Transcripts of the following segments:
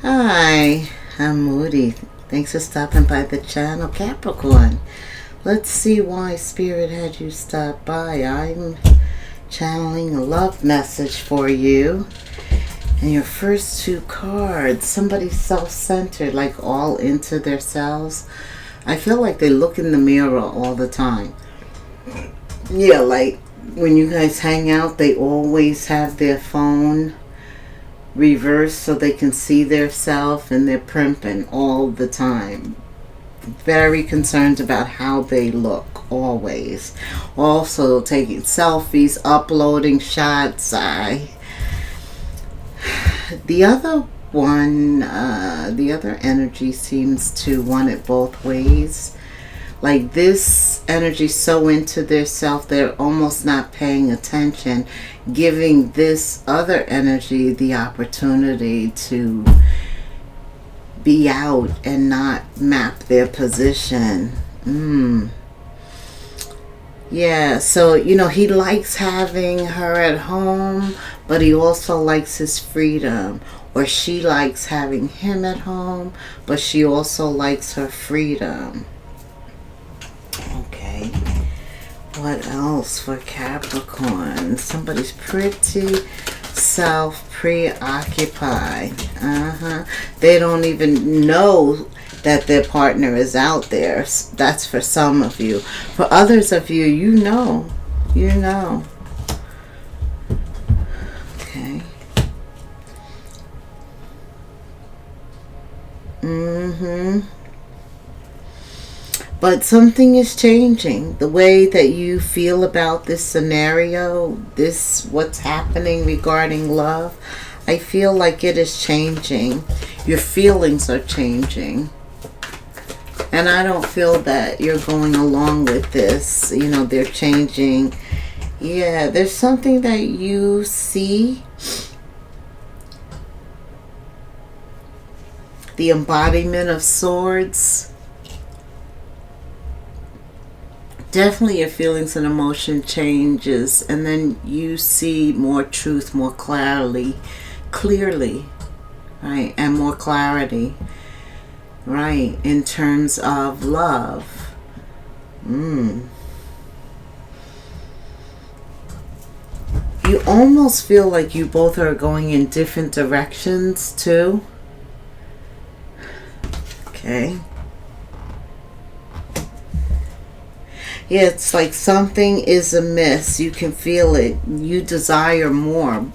Hi, I'm Moody. Thanks for stopping by the channel, Capricorn. Let's see why Spirit had you stop by. I'm channeling a love message for you. And your first two cards, somebody's self-centered, like all into themselves. I feel like they look in the mirror all the time. Yeah, like when you guys hang out, they always have their phone reversed so they can see their self, and they're primping all the time. Very concerned about how they look always. Also taking selfies, uploading shots. The other one, the other energy seems to want it both ways. Like this energy so into their self, they're almost not paying attention, giving this other energy the opportunity to be out and not map their position. Yeah, so, he likes having her at home, but he also likes his freedom. Or she likes having him at home, but she also likes her freedom. Okay. What else for Capricorn? Somebody's pretty self-preoccupied. They don't even know that their partner is out there. That's for some of you. For others of you, you know. Okay. But something is changing. The way that you feel about this scenario, what's happening regarding love, I feel like it is changing. Your feelings are changing. And I don't feel that you're going along with this. They're changing. Yeah, there's something that you see. The embodiment of swords. Definitely your feelings and emotion changes, and then you see more truth, more clearly, right? And more clarity, right? In terms of love. You almost feel like you both are going in different directions too. Okay. Yeah, it's like something is amiss. You can feel it. You desire more.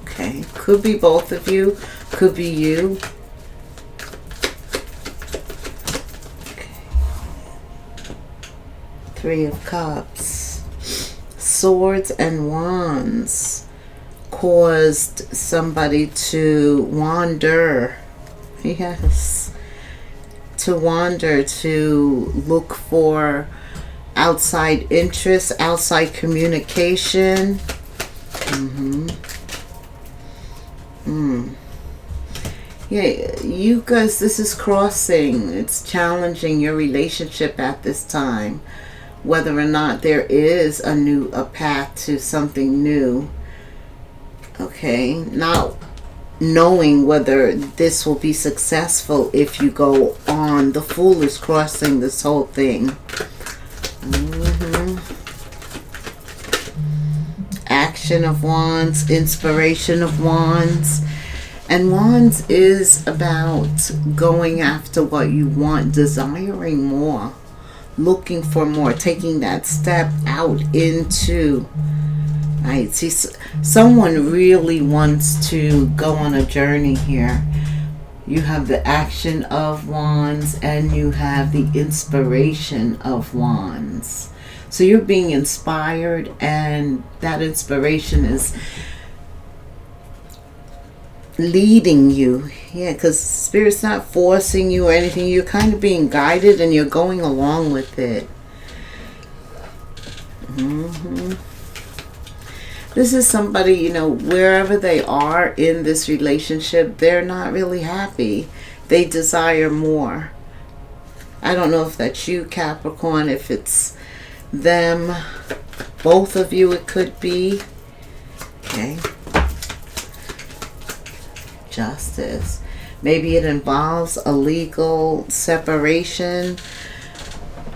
Okay. Could be both of you. Could be you. Okay. Three of Cups. Swords and Wands caused somebody to wander. Yes. To wander, to look for outside interests, outside communication. Yeah, you guys, this is crossing. It's challenging your relationship at this time. Whether or not there is a path to something new. Okay, not knowing whether this will be successful if you go on. The Fool is crossing this whole thing. Action of Wands, Inspiration of Wands. And Wands is about going after what you want, desiring more, looking for more, taking that step out into, right? See, someone really wants to go on a journey here. You have the Action of Wands and you have the Inspiration of Wands. So you're being inspired, and that inspiration is leading you. Yeah, because Spirit's not forcing you or anything. You're kind of being guided and you're going along with it. This is somebody, wherever they are in this relationship, they're not really happy. They desire more. I don't know if that's you, Capricorn, if it's them, both of you it could be. Okay. Justice. Maybe it involves a legal separation,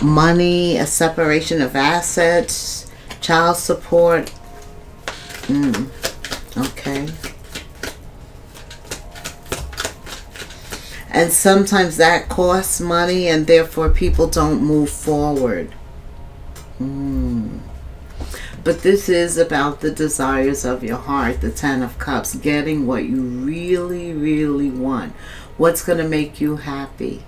money, a separation of assets, child support. Okay. And sometimes that costs money and therefore people don't move forward. But this is about the desires of your heart, the Ten of Cups, getting what you really, really want. What's going to make you happy?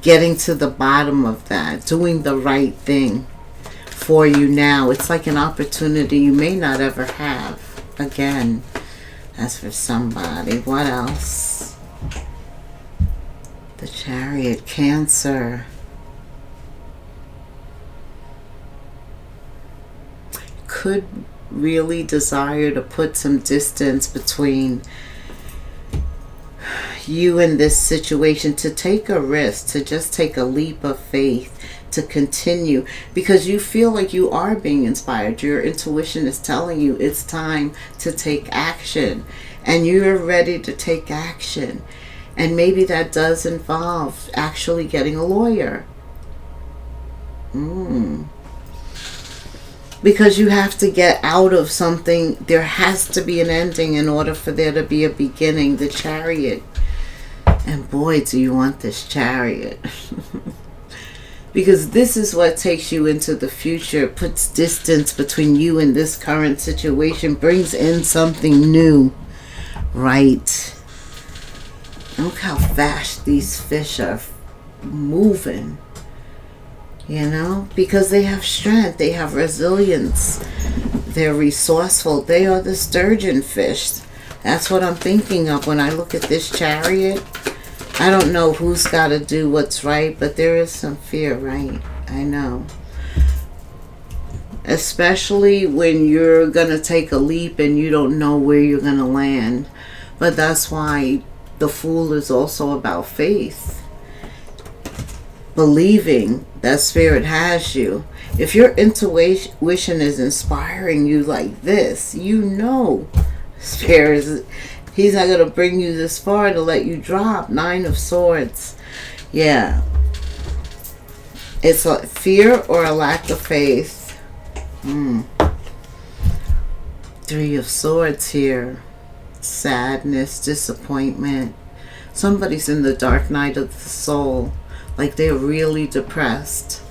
Getting to the bottom of that, doing the right thing for you now. It's like an opportunity you may not ever have again. That's for somebody. What else? The Chariot, Cancer. Could really desire to put some distance between you and this situation, to take a risk, to just take a leap of faith, to continue, because you feel like you are being inspired. Your intuition is telling you it's time to take action, and you're ready to take action. And maybe that does involve actually getting a lawyer. Because you have to get out of something. There has to be an ending in order for there to be a beginning. The Chariot. And boy, do you want this Chariot. Because this is what takes you into the future, puts distance between you and this current situation, brings in something new. Right. Look how fast these fish are moving. You know, because they have strength, they have resilience, they're resourceful. They are the sturgeon fish. That's what I'm thinking of when I look at this Chariot. I don't know who's got to do what's right, but there is some fear, right? I know. Especially when you're going to take a leap and you don't know where you're going to land. But that's why the Fool is also about faith. Believing that Spirit has you. If your intuition is inspiring you like this, you know Spirit He's not going to bring you this far to let you drop. 9 of Swords. Yeah. It's a fear or a lack of faith. 3 of Swords here. Sadness, disappointment. Somebody's in the dark night of the soul. Like they're really depressed.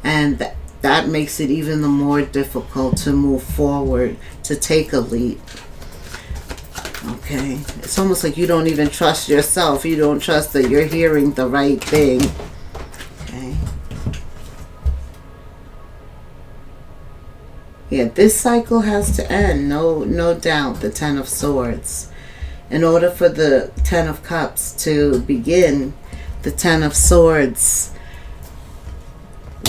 And that makes it even the more difficult to move forward, to take a leap. Okay, it's almost like you don't even trust yourself. You don't trust that you're hearing the right thing. Okay. Yeah, this cycle has to end. No doubt. The 10 of Swords. In order for the 10 of Cups to begin, the 10 of Swords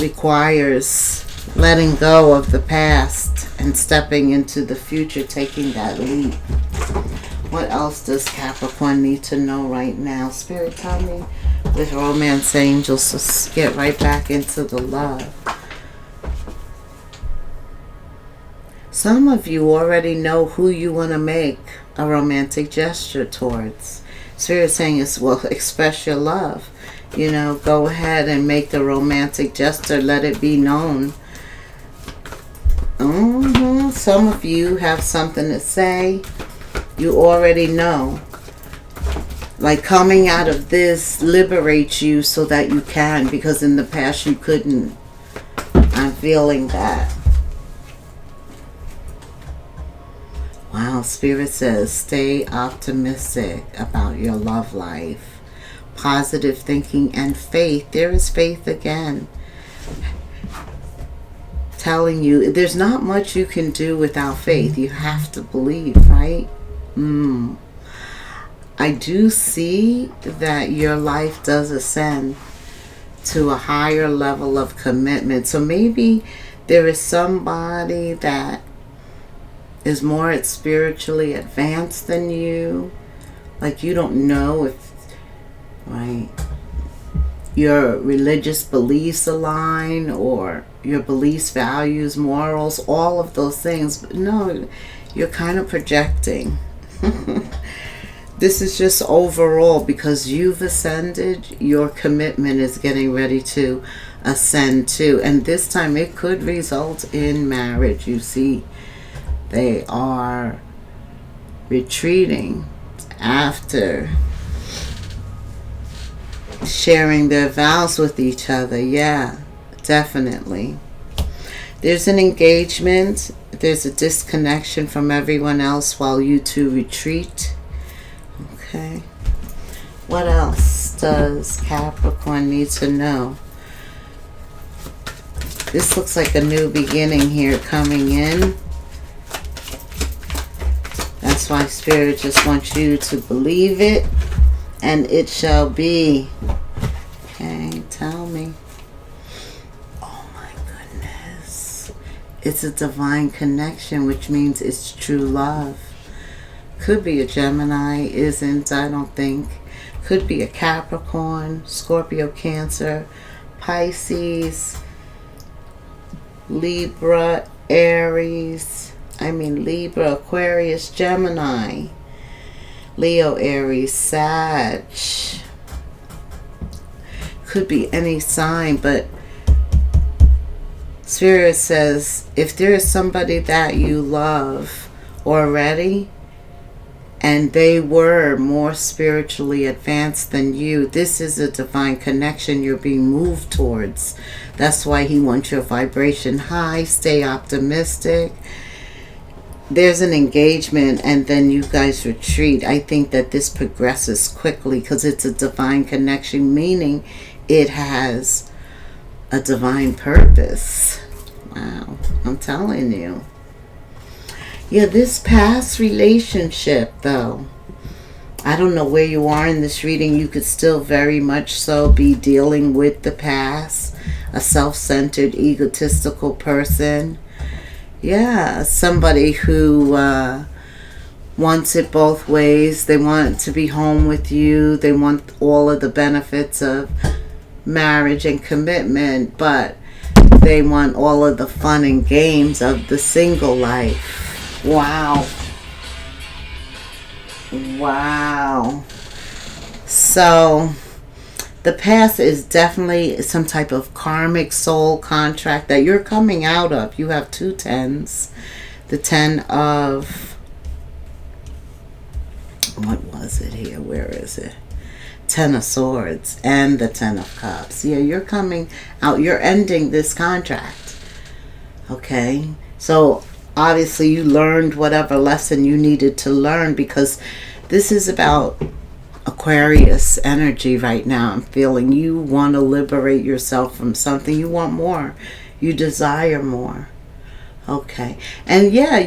requires letting go of the past and stepping into the future, taking that leap. What else does Capricorn need to know right now? Spirit, tell me with Romance Angels. Let's get right back into the love. Some of you already know who you want to make a romantic gesture towards. Spirit saying is, well, express your love. You know, go ahead and make the romantic gesture. Let it be known. Some of you have something to say. You already know. Like coming out of this liberates you so that you can, because in the past you couldn't. I'm feeling that. Wow, Spirit says stay optimistic about your love life. Positive thinking and faith. There is faith again. Telling you there's not much you can do without faith. You have to believe, right? I do see that your life does ascend to a higher level of commitment. So maybe there is somebody that is more spiritually advanced than you. Like you don't know if, right, your religious beliefs align or your beliefs, values, morals, all of those things. But no, you're kind of projecting. This is just overall, because you've ascended, your commitment is getting ready to ascend too. And this time it could result in marriage. You see, they are retreating after sharing their vows with each other. Yeah, definitely. There's an engagement. There's a disconnection from everyone else while you two retreat. Okay. What else does Capricorn need to know? This looks like a new beginning here coming in. That's why Spirit just wants you to believe it, and it shall be. Okay, tell me. Oh my goodness. It's a divine connection, which means it's true love. Could be a Gemini, isn't, I don't think. Could be a Capricorn, Scorpio, Cancer, Pisces, Libra, Aries. Libra, Aquarius, Gemini, Leo, Aries, Sag. Could be any sign, but Spirit says if there is somebody that you love already and they were more spiritually advanced than you, this is a divine connection you're being moved towards. That's why he wants your vibration high. Stay optimistic. There's an engagement and then you guys retreat. I think that this progresses quickly because it's a divine connection, meaning it has a divine purpose. Wow, I'm telling you. Yeah, this past relationship, though, I don't know where you are in this reading. You could still very much so be dealing with the past. A self-centered, egotistical person. Yeah, somebody who wants it both ways. They want to be home with you. They want all of the benefits of marriage and commitment, but they want all of the fun and games of the single life. Wow. Wow. So the past is definitely some type of karmic soul contract that you're coming out of. You have two tens. The 10 of, what was it here? Where is it? 10 of Swords and the 10 of Cups. Yeah, you're coming out. You're ending this contract. Okay? So obviously you learned whatever lesson you needed to learn, because this is about Aquarius energy right now. I'm feeling you want to liberate yourself from something. You want more. You desire more. Okay. And yeah,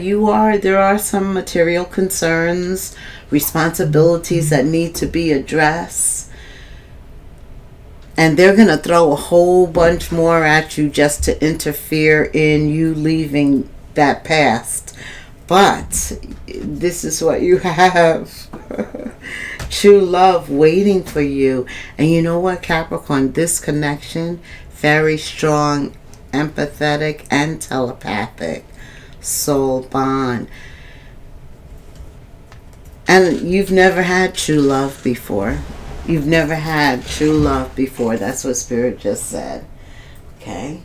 there are some material concerns, responsibilities that need to be addressed. And they're going to throw a whole bunch more at you just to interfere in you leaving that past. But this is what you have. True love waiting for you. And you know what, Capricorn? This connection, very strong, empathetic, and telepathic soul bond. And you've never had true love before. You've never had true love before. That's what Spirit just said. Okay.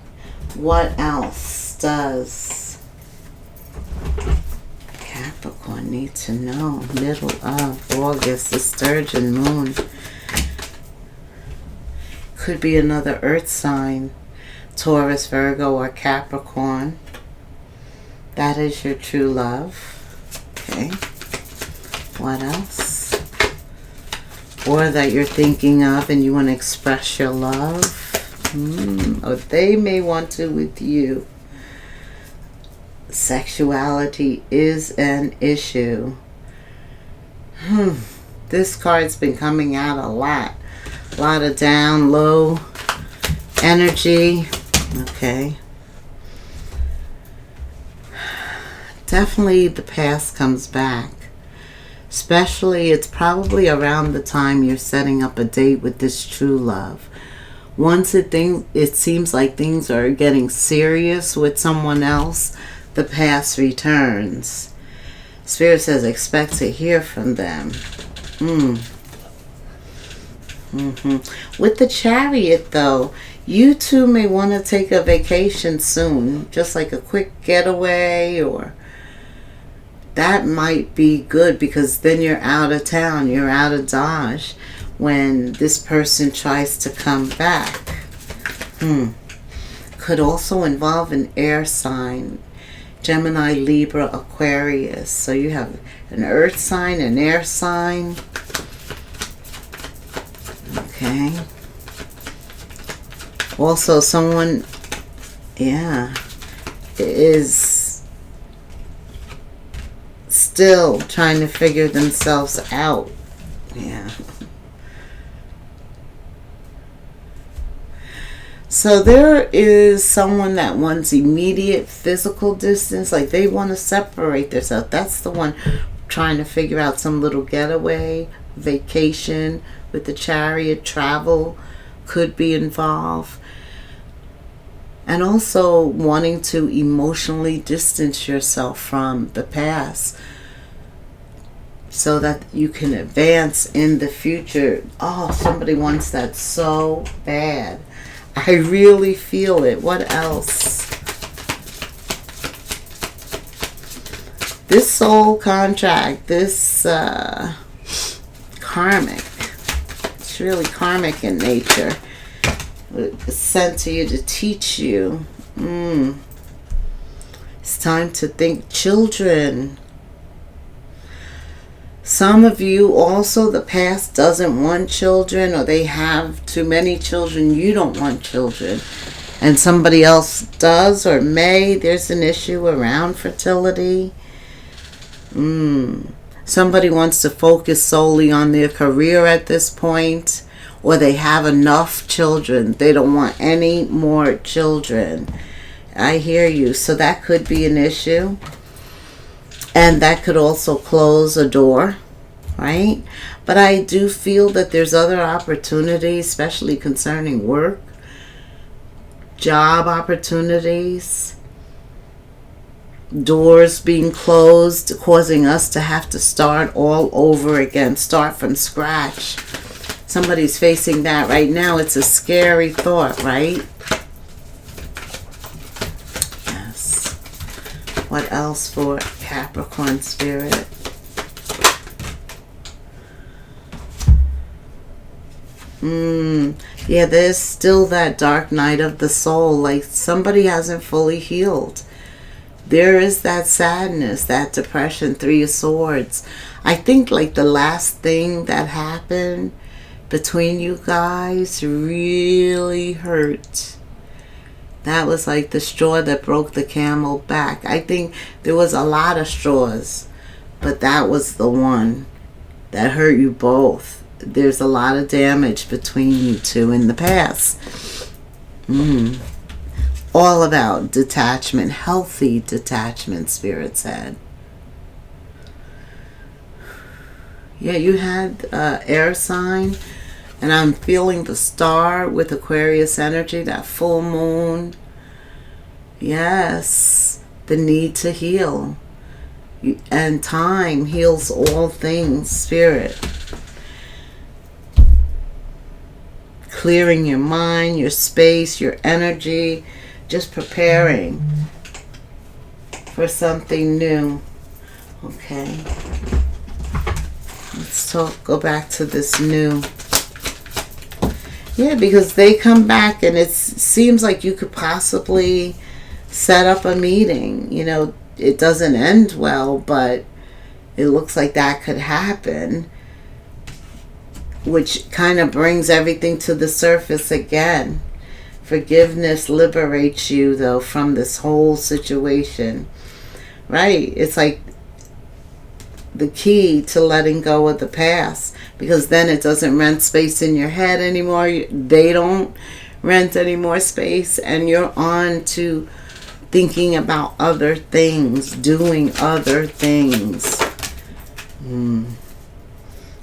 What else does Capricorn need to know? Middle of August, the Sturgeon moon. Could be another earth sign. Taurus, Virgo, or Capricorn. That is your true love. Okay. What else? Or that you're thinking of and you want to express your love. Or they may want to with you. Sexuality is an issue. This card's been coming out a lot. A lot of down, low energy. Okay. Definitely the past comes back. Especially, it's probably around the time you're setting up a date with this true love. Once it seems like things are getting serious with someone else, the past returns. Spirit says expect to hear from them. Mm. With the Chariot, though, you two may want to take a vacation soon, just like a quick getaway, or that might be good because then you're out of town, you're out of Dodge when this person tries to come back. Could also involve an air sign, Gemini, Libra, Aquarius. So you have an earth sign, an air sign. Okay. Also, someone, is still trying to figure themselves out. Yeah. So there is someone that wants immediate physical distance, like they want to separate themselves. That's the one trying to figure out some little getaway, vacation with the Chariot. Travel could be involved. And also wanting to emotionally distance yourself from the past so that you can advance in the future. Oh, somebody wants that so bad. I really feel it. What else? This soul contract, this karmic, it's really karmic in nature. It's sent to you to teach you. It's time to think children. Some of you also, the past doesn't want children, or they have too many children. You don't want children. And somebody else does or may. There's an issue around fertility. Somebody wants to focus solely on their career at this point, or they have enough children. They don't want any more children. I hear you. So that could be an issue. And that could also close a door, right? But I do feel that there's other opportunities, especially concerning work, job opportunities, doors being closed, causing us to have to start all over again, start from scratch. Somebody's facing that right now. It's a scary thought, right? Yes. What else for Capricorn spirit? Yeah, there's still that dark night of the soul. Like somebody hasn't fully healed. There is that sadness, that depression, 3 of Swords. I think like the last thing that happened between you guys really hurt. That was like the straw that broke the camel back. I think there was a lot of straws, but that was the one that hurt you both. There's a lot of damage between you two in the past. All about detachment, healthy detachment, Spirit said. Yeah, you had air sign, and I'm feeling the star with Aquarius energy, that full moon. Yes, the need to heal. And time heals all things, Spirit. Clearing your mind, your space, your energy, just preparing for something new. Okay. Let's go back to this new. Yeah, because they come back and it seems like you could possibly set up a meeting. You know, it doesn't end well, but it looks like that could happen, which kind of brings everything to the surface again. Forgiveness liberates you, though, from this whole situation. Right? It's like the key to letting go of the past, because then it doesn't rent space in your head anymore. They don't rent any more space, and you're on to thinking about other things, doing other things.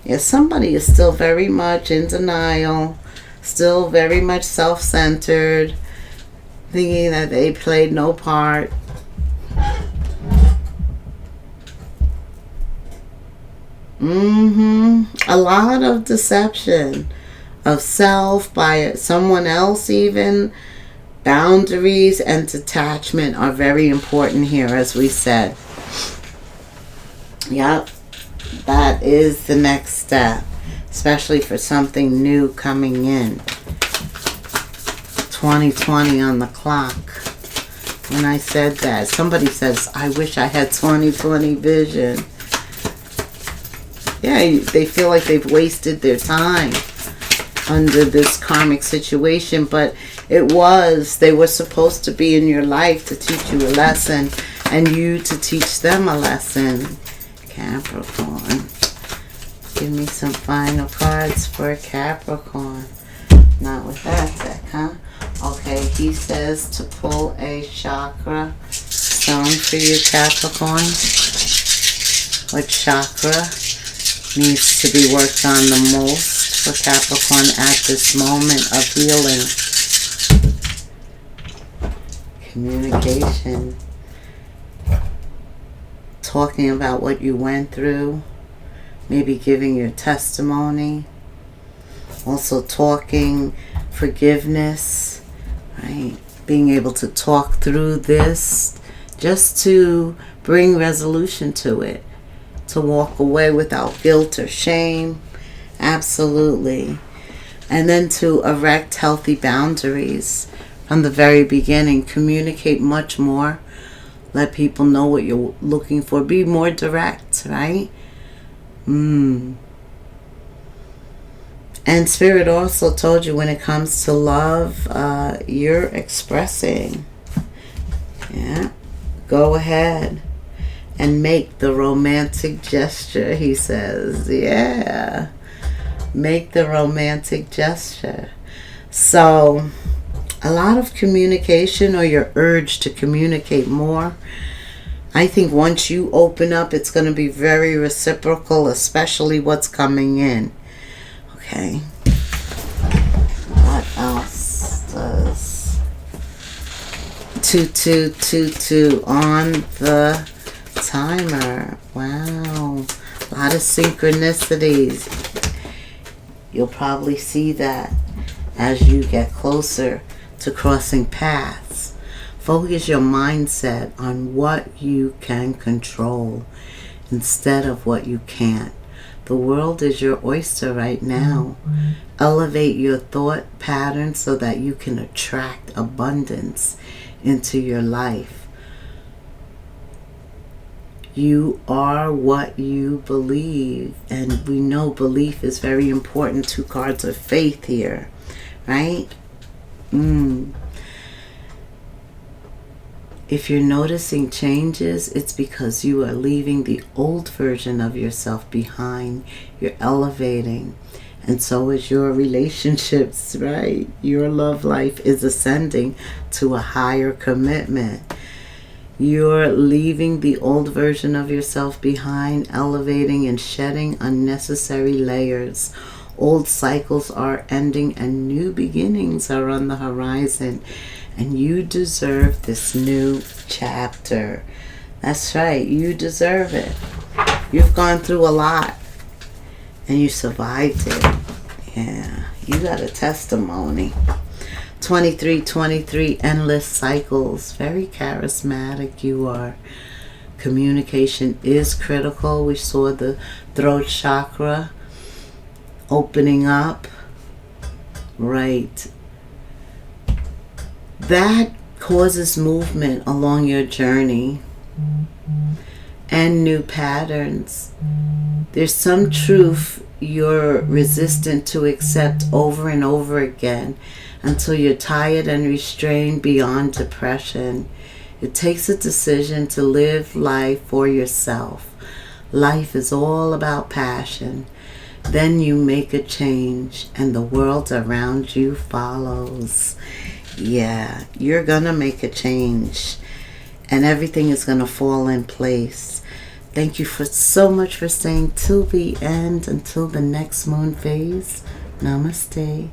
Yeah, somebody is still very much in denial, still very much self-centered, thinking that they played no part. A lot of deception of self by someone else even. Boundaries and detachment are very important here, as we said. Yep, that is the next step, especially for something new coming in. 2020 on the clock. When I said that, somebody says, I wish I had 2020 vision. Yeah, they feel like they've wasted their time under this karmic situation, but they were supposed to be in your life to teach you a lesson, and you to teach them a lesson. Capricorn. Give me some final cards for Capricorn. Not with that deck, huh? Okay, he says to pull a chakra stone for you, Capricorn. What chakra needs to be worked on the most for Capricorn at this moment of healing? Communication. Talking about what you went through. Maybe giving your testimony. Also talking forgiveness. Right? Being able to talk through this just to bring resolution to it. To walk away without guilt or shame. Absolutely. And then to erect healthy boundaries from the very beginning. Communicate much more. Let people know what you're looking for. Be more direct, right? And Spirit also told you when it comes to love, you're expressing. Yeah. Go ahead and make the romantic gesture, he says. Yeah. Make the romantic gesture. So, a lot of communication, or your urge to communicate more. I think once you open up, it's going to be very reciprocal, especially what's coming in. Okay. What else does 2222 on the timer? Wow. A lot of synchronicities. You'll probably see that as you get closer to crossing paths. Focus your mindset on what you can control instead of what you can't. The world is your oyster right now. Elevate your thought pattern so that you can attract abundance into your life. You are what you believe. And we know belief is very important. 2 cards of faith here. Right? If you're noticing changes, it's because you are leaving the old version of yourself behind. You're elevating. And so is your relationships, right? Your love life is ascending to a higher commitment. You're leaving the old version of yourself behind, elevating and shedding unnecessary layers. Old cycles are ending and new beginnings are on the horizon. And you deserve this new chapter. That's right. You deserve it. You've gone through a lot. And you survived it. Yeah. You got a testimony. 2323, endless cycles. Very charismatic you are. Communication is critical. We saw the throat chakra opening up. Right. That causes movement along your journey and new patterns. There's some truth you're resistant to accept over and over again until you're tired and restrained beyond depression. It takes a decision to live life for yourself. Life is all about passion. Then you make a change and the world around you follows. Yeah, you're gonna make a change and everything is gonna fall in place. Thank you so much for staying till the end, until the next moon phase. Namaste.